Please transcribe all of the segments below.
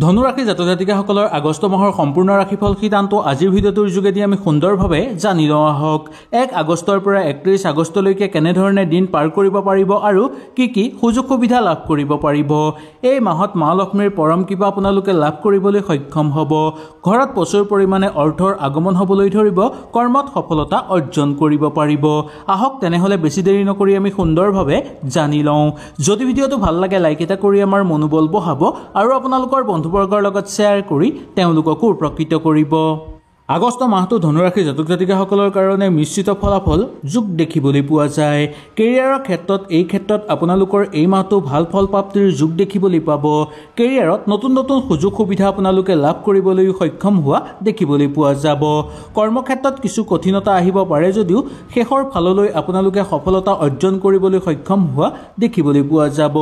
ধনুৰাশি জাতক জাতিকাসকলৰ আগষ্ট মাহৰ সম্পূৰ্ণ ৰাশিফল সিদ্ধান্ত আজিৰ ভিডিঅ'টোৰ যোগেদি আমি সুন্দৰভাৱে জানি লওঁ আহক। 1 আগষ্টৰ পৰা 31 আগষ্টলৈকে কেনেধৰণে দিন পাৰ কৰিব পাৰিব আৰু কি সুযোগ সুবিধা লাভ কৰিব পাৰিব। এই মাহত মা লক্ষ্মীৰ পৰম কৃপা আপোনালোকে লাভ কৰিবলৈ সক্ষম হ'ব। ঘৰত প্ৰচুৰ পৰিমাণে অৰ্থৰ আগমন হ'বলৈ ধৰিব, কৰ্মত সফলতা অৰ্জন কৰিব পাৰিব। আহক তেনেহ'লে বেছি দেৰি নকৰি আমি সুন্দৰভাৱে জানি লওঁ। যদি ভিডিঅ'টো ভাল লাগে লাইক এটা কৰি আমাৰ মনোবল বঢ়াব আৰু আপোনালোকৰ বন্ধুবৰ্গৰ লগত শ্বেয়াৰ কৰি তেওঁলোককো উপকৃত কৰিব। আগষ্ট মাহটো ধনুৰাশি জাতক জাতিকাসকলৰ কাৰণে মিশ্ৰিত ফলাফল যোগ দেখিবলৈ পোৱা যায়। কেৰিয়াৰৰ ক্ষেত্ৰত আপোনালোকৰ এই মাহটো ভাল ফল প্ৰাপ্তিৰ যোগ দেখিবলৈ পাব। কেৰিয়াৰত নতুন সুযোগ সুবিধা আপোনালোকে লাভ কৰিবলৈ সক্ষম হোৱা দেখিবলৈ পোৱা যাব। কৰ্মক্ষেত্ৰত কিছু কঠিনতা আহিব পাৰে যদিও শেষৰ ফাললৈ আপোনালোকে সফলতা অৰ্জন কৰিবলৈ সক্ষম হোৱা দেখিবলৈ পোৱা যাব।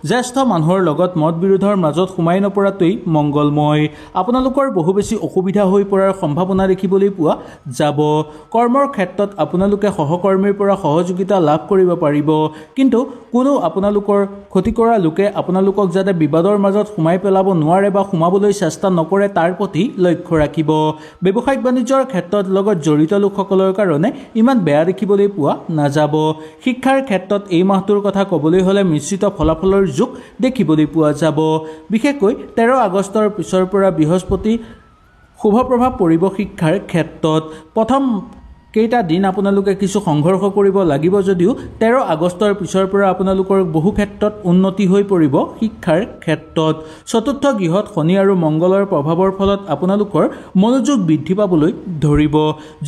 জ্যেষ্ঠ মানুহৰ লগত মত বিৰোধৰ মাজত সোমাই নপৰাটোৱেই মংগলময়। আপোনালোকৰ বহু বেছি অসুবিধা হৈ পৰাৰ সম্ভাৱনা দেখিবলৈ পোৱা যাব। কৰ্মৰ ক্ষেত্ৰত আপোনালোকে সহকৰ্মীৰ পৰা সহযোগিতা লাভ কৰিব পাৰিব, কিন্তু কোনো আপোনালোকৰ ক্ষতি কৰা লোকে আপোনালোকক যাতে বিবাদৰ মাজত সোমাই পেলাব নোৱাৰে বা সোমাবলৈ চেষ্টা নকৰে তাৰ প্ৰতি লক্ষ্য ৰাখিব। ব্যৱসায়িক বাণিজ্যৰ ক্ষেত্ৰত লগত জড়িত লোকসকলৰ কাৰণে ইমান বেয়া দেখিবলৈ পোৱা নাযাব। শিক্ষাৰ ক্ষেত্ৰত এই মাহটোৰ কথা ক'বলৈ হ'লে মিশ্ৰিত ফলাফলৰ যোগ দেখিবলৈ পোৱা যাব। বিশেষকৈ 13 আগষ্টৰ পিছৰ পৰা বৃহস্পতি শুভ প্ৰভাৱ পৰিব শিক্ষাৰ ক্ষেত্ৰত। প্ৰথম কেইটা দিন আপোনালোকে কিছু সংঘৰ্ষ কৰিব লাগিব যদিও 13 আগষ্টৰ পিছৰ পৰা আপোনালোকৰ বহু ক্ষেত্ৰত উন্নতি হৈ পৰিব শিক্ষাৰ ক্ষেত্ৰত। চতুৰ্থ গৃহত শনি আৰু মংগলৰ প্ৰভাৱৰ ফলত আপোনালোকৰ মনোযোগ বৃদ্ধি পাবলৈ ধৰিব।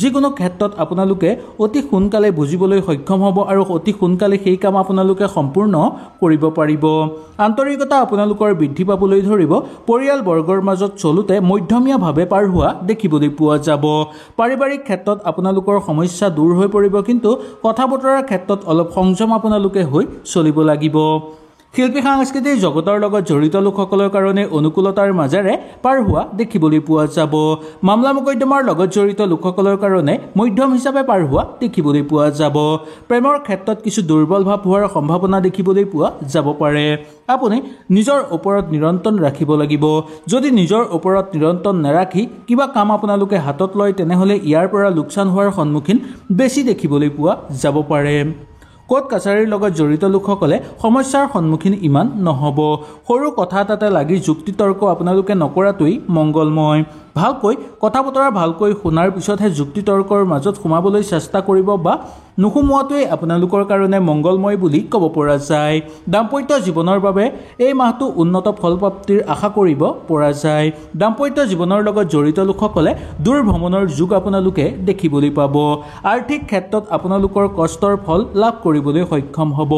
যিকোনো ক্ষেত্ৰত আপোনালোকে অতি সোনকালে বুজিবলৈ সক্ষম হ'ব আৰু অতি সোনকালে সেই কাম আপোনালোকে সম্পূৰ্ণ কৰিব পাৰিব। আন্তৰিকতা আপোনালোকৰ বৃদ্ধি পাবলৈ ধৰিব। পৰিয়ালবৰ্গৰ মাজত চলোতে মধ্যমীয়াভাৱে পাৰ হোৱা দেখিবলৈ পোৱা যাব। পাৰিবাৰিক ক্ষেত্ৰত আপোনালোকৰ সমস্যা দূৰ হৈ পৰিব, কিন্তু কথা বতৰাৰ ক্ষেত্ৰত অলপ সংযম আপোনালোকে হৈ চলিব লাগিব। শিল্পী সাংস্কৃতিক জগতৰ লগত জড়িত লোকসকলৰ কাৰণে অনুকূলতাৰ মাজেৰে পাৰ হোৱা দেখিবলৈ পোৱা যাব। মামলা মোকদ্দমাৰ লগত জড়িত লোকসকলৰ কাৰণে মধ্যম হিচাপে পাৰ হোৱা দেখিবলৈ পোৱা যাব। প্ৰেমৰ ক্ষেত্ৰত কিছু দুৰ্বল ভাৱ হোৱাৰ সম্ভাৱনা দেখিবলৈ পোৱা যাব পাৰে। আপুনি নিজৰ ওপৰত নিয়ন্ত্ৰণ ৰাখিব লাগিব। যদি নিজৰ ওপৰত নিয়ন্ত্ৰণ নাৰাখি কিবা কাম আপোনালোকে হাতত লয় তেনেহ'লে ইয়াৰ পৰা লোকচান হোৱাৰ সন্মুখীন বেছি দেখিবলৈ পোৱা যাব পাৰে। কোৰ্ট কাছাৰীৰ লগত জড়িত লোকসকলে সমস্যাৰ সন্মুখীন ইমান নহ'ব। সৰু কথা এটাতে লাগি যুক্তি তৰ্ক আপোনালোকে নকৰাটোৱেই মংগলময়। ভালকৈ শুনাৰ পিছতহে যুক্তি তৰ্কৰ মাজত সোমাবলৈ চেষ্টা কৰিব বা নোসোমোৱাটোৱেই আপোনালোকৰ কাৰণে মংগলময় বুলি ক'ব পৰা যায়। দাম্পত্য জীৱনৰ বাবে এই মাহটো উন্নত ফলপ্ৰাপ্তিৰ আশা কৰিব পৰা যায়। দাম্পত্য জীৱনৰ লগত জড়িত লোকসকলে দূৰ ভ্ৰমণৰ যোগ আপোনালোকে দেখিবলৈ পাব। আৰ্থিক ক্ষেত্ৰত আপোনালোকৰ কষ্টৰ ফল লাভ কৰিবলৈ সক্ষম হ'ব।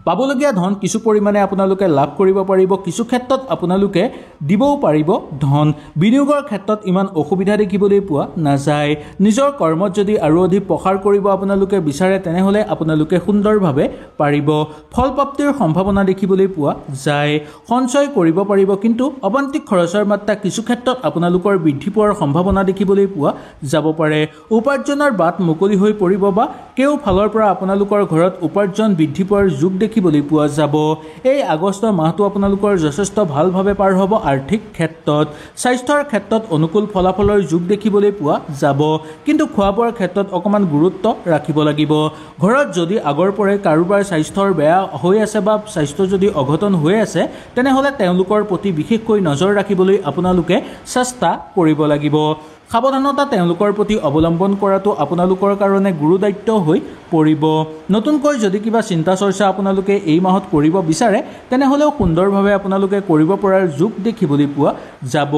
পাবলগীয়া ধন কিছু পৰিমাণে আপোনালোকে লাভ কৰিব পাৰিব। কিছু ক্ষেত্ৰত আপোনালোকে দিবও পাৰিব ধন। বিনিয়োগৰ ক্ষেত্ৰত ইমান অসুবিধা দেখিবলৈ পোৱা নাযায়। নিজৰ কৰ্মত যদি আৰু অধিক প্ৰসাৰ কৰিব আপোনালোকে বিচাৰে তেনেহ'লে আপোনালোকে সুন্দৰভাৱে পাৰিব। ফলপ্ৰাপ্তিৰ সম্ভাৱনা দেখিবলৈ পোৱা যায়। সঞ্চয় কৰিব পাৰিব, কিন্তু অবান্তিক খৰচৰ মাত্ৰা কিছু ক্ষেত্ৰত আপোনালোকৰ বৃদ্ধি পোৱাৰ সম্ভাৱনা দেখিবলৈ পোৱা যাব পাৰে। উপাৰ্জনৰ বাট মুকলি হৈ পৰিব বা কেও ফালৰ পৰা আপোনালোকৰ ঘৰত উপাৰ্জন বৃদ্ধি পোৱাৰ যোগ দেখিবলৈ পোৱা যাব। এই আগষ্ট মাহটো আপোনালোকৰ যথেষ্ট ভালভাৱে পাৰ হ'ব। আৰ্থিক ক্ষেত্ৰত স্বাস্থ্যৰ ক্ষেত্ৰত অনুকূল ফলাফলৰ যোগ দেখিবলৈ পোৱা যাব, কিন্তু খোৱা বোৱাৰ ক্ষেত্ৰত অকণমান গুৰুত্ব ৰাখিব লাগিব। ঘৰত যদি আগৰ পৰাই কাৰোবাৰ স্বাস্থ্যৰ বেয়া হৈ আছে বা স্বাস্থ্য যদি অঘটন হৈ আছে তেনেহ'লে তেওঁলোকৰ প্ৰতি বিশেষকৈ নজৰ ৰাখিবলৈ আপোনালোকে চেষ্টা কৰিব লাগিব। সাৱধানতা তেওঁলোকৰ প্ৰতি অৱলম্বন কৰাটো আপোনালোকৰ কাৰণে গুৰু দায়িত্ব হৈ পৰিব। নতুনকৈ যদি কিবা চিন্তা চৰ্চা আপোনালোকে এই মাহত কৰিব বিচাৰে তেনেহ'লেও সুন্দৰভাৱে আপোনালোকে কৰিব পৰাৰ যোগ দেখিবলৈ পোৱা যাব।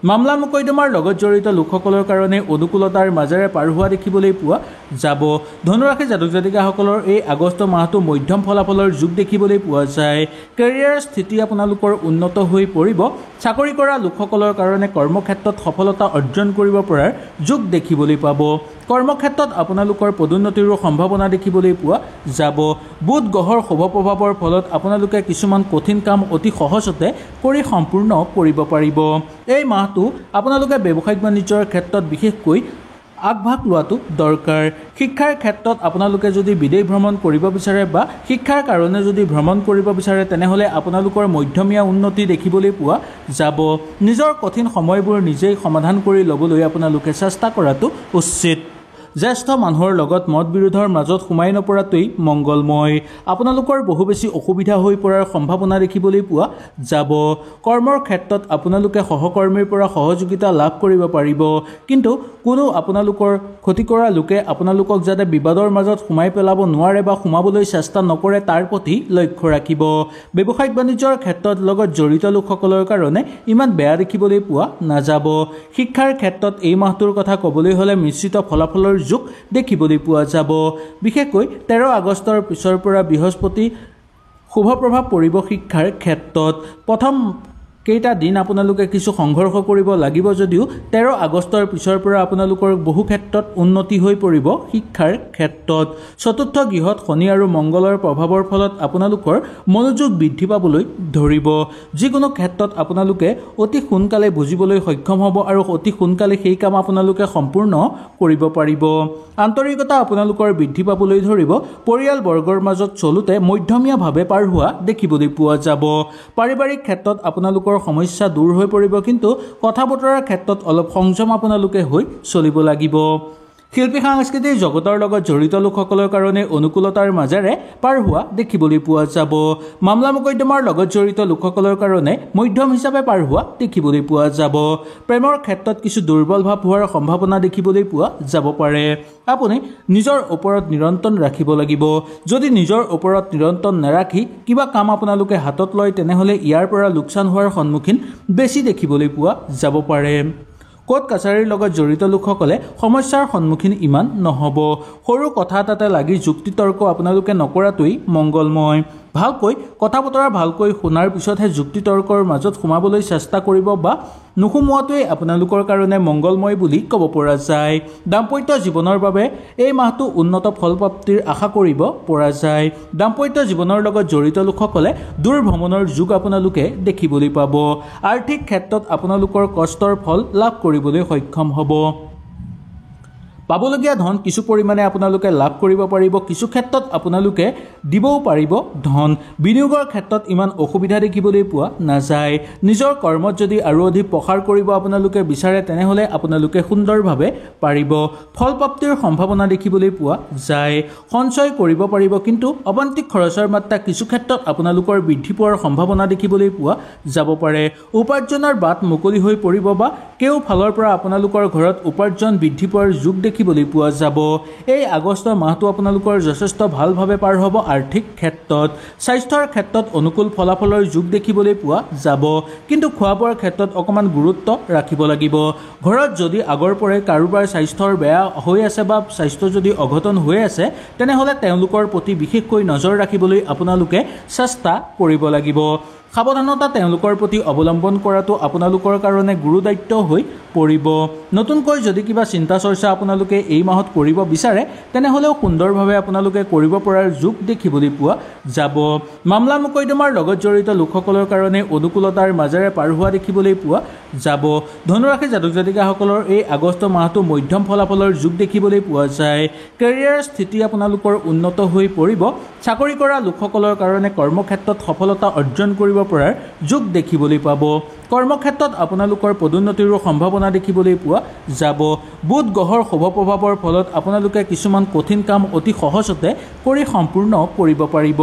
মামলা মোকদ্দমাৰ লগত জড়িত লোকসকলৰ কাৰণে অনুকূলতাৰ মাজেৰে পাৰ হোৱা দেখিবলৈ পোৱা যাব। ধনুৰাশি জাতক জাতিকাসকলৰ এই আগষ্ট মাহটো মধ্যম ফলাফলৰ যোগ দেখিবলৈ পোৱা যায়। কেৰিয়াৰ স্থিতি আপোনালোকৰ উন্নত হৈ পৰিব। চাকৰি কৰা লোকসকলৰ কাৰণে কৰ্মক্ষেত্ৰত সফলতা অৰ্জন কৰিব পৰাৰ যোগ দেখিবলৈ পাব। কৰ্মক্ষেত্ৰত আপোনালোকৰ পদোন্নতিৰো সম্ভাৱনা দেখিবলৈ পোৱা যাব। বুধ গ্ৰহৰ শুভ প্ৰভাৱৰ ফলত আপোনালোকে কিছুমান কঠিন কাম অতি সহজতে কৰি সম্পূৰ্ণ কৰিব পাৰিব। এই মাহটো আপোনালোকে ব্যৱসায়িক বাণিজ্যৰ ক্ষেত্ৰত বিশেষকৈ আগভাগ লোৱাটো দৰকাৰ। শিক্ষাৰ ক্ষেত্ৰত আপোনালোকে যদি বিদেশ ভ্ৰমণ কৰিব বিচাৰে বা শিক্ষাৰ কাৰণে যদি ভ্ৰমণ কৰিব বিচাৰে তেনেহ'লে আপোনালোকৰ মধ্যমীয়া উন্নতি দেখিবলৈ পোৱা যাব। নিজৰ কঠিন সময়বোৰ নিজেই সমাধান কৰি ল'বলৈ আপোনালোকে চেষ্টা কৰাটো উচিত। জ্যেষ্ঠ মানুহৰ লগত মত বিৰোধৰ মাজত সোমাই নপৰাটোৱেই মংগলময়। আপোনালোকৰ বহু বেছি অসুবিধা হৈ পৰাৰ সম্ভাৱনা দেখিবলৈ পোৱা যাব। কৰ্মৰ ক্ষেত্ৰত আপোনালোকে সহকৰ্মীৰ পৰা সহযোগিতা লাভ কৰিব পাৰিব, কিন্তু কোনো আপোনালোকৰ ক্ষতি কৰা লোকে আপোনালোকক যাতে বিবাদৰ মাজত সোমাই পেলাব নোৱাৰে বা সোমাবলৈ চেষ্টা নকৰে তাৰ প্ৰতি লক্ষ্য ৰাখিব। ব্যৱসায়িক বাণিজ্যৰ ক্ষেত্ৰত লগত জড়িত লোকসকলৰ কাৰণে ইমান বেয়া দেখিবলৈ পোৱা নাযাব। শিক্ষাৰ ক্ষেত্ৰত এই মাহটোৰ কথা ক'বলৈ হ'লে মিশ্ৰিত ফলাফলৰ যুগ দেখিবলৈ পোৱা যাব। বিশেষকৈ 13 আগষ্টৰ পিছৰ পৰা বৃহস্পতি শুভ প্ৰভাৱ পৰিব শিক্ষাৰ ক্ষেত্ৰত। প্ৰথম কেইটা দিন আপোনালোকে কিছু সংঘৰ্ষ কৰিব লাগিব যদিও 13 আগষ্টৰ পিছৰ পৰা আপোনালোকৰ বহু ক্ষেত্ৰত উন্নতি হৈ পৰিব শিক্ষাৰ ক্ষেত্ৰত। চতুৰ্থ গৃহত শনি আৰু মংগলৰ প্ৰভাৱৰ ফলত আপোনালোকৰ মনোযোগ বৃদ্ধি পাবলৈ ধৰিব। যিকোনো ক্ষেত্ৰত আপোনালোকে অতি সোনকালে বুজিবলৈ সক্ষম হ'ব আৰু অতি সোনকালে সেই কাম আপোনালোকে সম্পূৰ্ণ কৰিব পাৰিব। আন্তৰিকতা আপোনালোকৰ বৃদ্ধি পাবলৈ ধৰিব। পৰিয়ালবৰ্গৰ মাজত চলোতে মধ্যমীয়াভাৱে পাৰ হোৱা দেখিবলৈ পোৱা যাব। পাৰিবাৰিক ক্ষেত্ৰত আপোনালোকৰ সমস্যা দূৰ হৈ পৰিব, কিন্তু কথা বতৰাৰ ক্ষেত্ৰত অলপ সংযম আপোনালোকে হৈ চলিব লাগিব। শিল্পী সাংস্কৃতিক জগতৰ লগত জড়িত লোকসকলৰ কাৰণে অনুকূলতাৰ মাজেৰে পাৰ হোৱা দেখিবলৈ পোৱা যাব। মামলা মোকদ্দমাৰ লগত জড়িত লোকসকলৰ কাৰণে মধ্যম হিচাপে পাৰ হোৱা দেখিবলৈ পোৱা যাব। প্ৰেমৰ ক্ষেত্ৰত কিছু দুৰ্বল ভাৱ হোৱাৰ সম্ভাৱনা দেখিবলৈ পোৱা যাব পাৰে। আপুনি নিজৰ ওপৰত নিয়ন্ত্ৰণ ৰাখিব লাগিব। যদি নিজৰ ওপৰত নিয়ন্ত্ৰণ নাৰাখি কিবা কাম আপোনালোকে হাতত লয় তেনেহ'লে ইয়াৰ পৰা লোকচান হোৱাৰ সন্মুখীন বেছি দেখিবলৈ পোৱা যাব পাৰে। কোৰ্ট কাছাৰীৰ লগত জড়িত লোকসকলে সমস্যাৰ সন্মুখীন ইমান নহ'ব। সৰু কথা এটাতে লাগি যুক্তি তৰ্ক আপোনালোকে নকৰাটোৱেই মংগলময়। ভালকৈ কথা বতৰা ভালকৈ শুনাৰ পিছতহে যুক্তি তৰ্কৰ মাজত সোমাবলৈ চেষ্টা কৰিব বা নোসোমোৱাটোৱেই আপোনালোকৰ কাৰণে মংগলময় বুলি ক'ব পৰা যায়। দাম্পত্য জীৱনৰ বাবে এই মাহটো উন্নত ফলপ্ৰাপ্তিৰ আশা কৰিব পৰা যায়। দাম্পত্য জীৱনৰ লগত জড়িত লোকসকলে দূৰ ভ্ৰমণৰ যুগ আপোনালোকে দেখিবলৈ পাব। আৰ্থিক ক্ষেত্ৰত আপোনালোকৰ কষ্টৰ ফল লাভ কৰিবলৈ সক্ষম হ'ব। পাবলগীয়া ধন কিছু পৰিমাণে আপোনালোকে লাভ কৰিব পাৰিব। কিছু ক্ষেত্ৰত আপোনালোকে দিবও পাৰিব ধন। বিনিয়োগৰ ক্ষেত্ৰত ইমান অসুবিধা দেখিবলৈ পোৱা নাযায়। নিজৰ কৰ্মত যদি আৰু অধিক প্ৰসাৰ কৰিব আপোনালোকে বিচাৰে তেনেহ'লে আপোনালোকে সুন্দৰভাৱে পাৰিব। ফলপ্ৰাপ্তিৰ সম্ভাৱনা দেখিবলৈ পোৱা যায়। সঞ্চয় কৰিব পাৰিব, কিন্তু অবান্তিক খৰচৰ মাত্ৰা কিছু ক্ষেত্ৰত আপোনালোকৰ বৃদ্ধি পোৱাৰ সম্ভাৱনা দেখিবলৈ পোৱা যাব পাৰে। উপাৰ্জনৰ বাট মুকলি হৈ পৰিব বা কেও ফালৰ পৰা আপোনালোকৰ ঘৰত উপাৰ্জন বৃদ্ধি পোৱাৰ যুগ দেখিবলৈ পোৱা যাব। এই আগষ্ট মাহটো আপোনালোকৰ যথেষ্ট ভালভাৱে পাৰ হ'ব। আৰ্থিক ক্ষেত্ৰত স্বাস্থ্যৰ ক্ষেত্ৰত অনুকূল ফলাফলৰ যুগ দেখিবলৈ পোৱা যাব, কিন্তু খোৱা বোৱাৰ ক্ষেত্ৰত অকণমান গুৰুত্ব ৰাখিব লাগিব। ঘৰত যদি আগৰ পৰাই কাৰোবাৰ স্বাস্থ্যৰ বেয়া হৈ আছে বা স্বাস্থ্য যদি অঘটন হৈ আছে তেনেহ'লে তেওঁলোকৰ প্ৰতি বিশেষকৈ নজৰ ৰাখিবলৈ আপোনালোকে চেষ্টা কৰিব লাগিব। সাৱধানতা তেওঁলোকৰ প্ৰতি অৱলম্বন কৰাটো আপোনালোকৰ কাৰণে গুৰু দায়িত্ব হৈ পৰিব। নতুনকৈ যদি কিবা চিন্তা চৰ্চা আপোনালোকে এই মাহত কৰিব বিচাৰে তেনেহ'লেও সুন্দৰভাৱে আপোনালোকে কৰিব পৰাৰ যুগ দেখিবলৈ পোৱা যাব। মামলা মোকদ্দমাৰ লগত জড়িত লোকসকলৰ কাৰণে অনুকূলতাৰ মাজেৰে পাৰ হোৱা দেখিবলৈ পোৱা যাব। ধনুৰাশি জাতক জাতিকাসকলৰ এই আগষ্ট মাহটো মধ্যম ফলাফলৰ যুগ দেখিবলৈ পোৱা যায়। কেৰিয়াৰ স্থিতি আপোনালোকৰ উন্নত হৈ পৰিব। চাকৰি কৰা লোকসকলৰ কাৰণে কৰ্মক্ষেত্ৰত সফলতা অৰ্জন কৰিব পৰাৰ যুগ দেখিবলৈ পাব। কৰ্মক্ষেত্ৰত আপোনালোকৰ পদোন্নতিৰো সম্ভাৱনা দেখিবলৈ পোৱা যাব। বুধ গ্ৰহৰ শুভ প্ৰভাৱৰ ফলত আপোনালোকে কিছুমান কঠিন কাম অতি সহজতে কৰি সম্পূৰ্ণ কৰিব পাৰিব।